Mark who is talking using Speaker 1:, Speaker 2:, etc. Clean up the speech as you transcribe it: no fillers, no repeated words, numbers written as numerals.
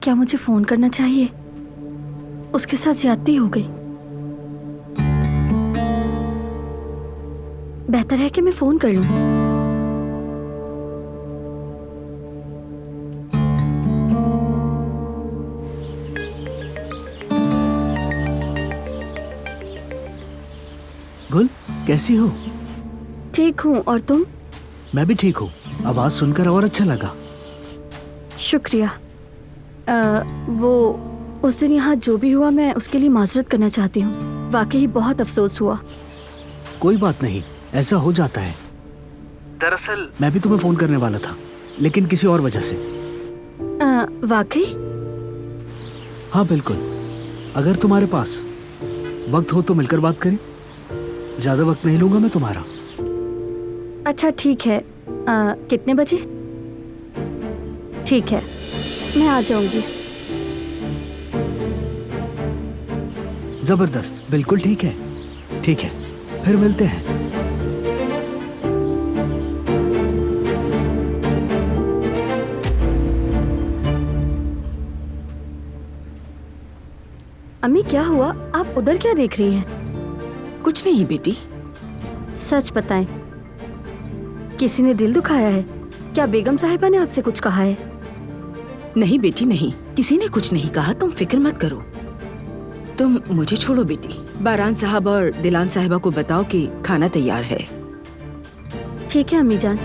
Speaker 1: क्या मुझे फोन करना चाहिए? उसके साथ ज्यादती हो गई। बेहतर है कि मैं फोन कर लूं।
Speaker 2: गुल, कैसी हो?
Speaker 1: ठीक हूँ, और तुम?
Speaker 2: मैं भी ठीक हूँ। आवाज सुनकर और अच्छा लगा।
Speaker 1: शुक्रिया। वो उस दिन यहाँ जो भी हुआ, मैं उसके लिए माजरत करना चाहती हूँ। वाकई बहुत अफसोस हुआ।
Speaker 2: कोई बात नहीं, ऐसा हो जाता है। दरअसल मैं भी तुम्हें फोन करने वाला था, लेकिन किसी और वजह से।
Speaker 1: वाकई?
Speaker 2: हाँ बिल्कुल। अगर तुम्हारे पास वक्त हो तो मिलकर बात करें। ज्यादा वक्त नहीं लूंगा मैं तुम्हारा।
Speaker 1: अच्छा ठीक है। कितने बजे? ठीक है, मैं आ जाऊंगी।
Speaker 2: जबरदस्त, बिल्कुल ठीक है। ठीक है, फिर मिलते हैं।
Speaker 1: अम्मी क्या हुआ? आप उधर क्या देख रही हैं?
Speaker 3: कुछ नहीं बेटी।
Speaker 1: सच बताएं, किसी ने दिल दुखाया है क्या? बेगम साहिबा ने आपसे कुछ कहा है?
Speaker 3: नहीं बेटी नहीं, किसी ने कुछ नहीं कहा। तुम फिक्र मत करो। तुम मुझे छोड़ो बेटी। बारान साहब और दिलान साहिबा को बताओ कि खाना तैयार है।
Speaker 1: ठीक है अम्मी जान।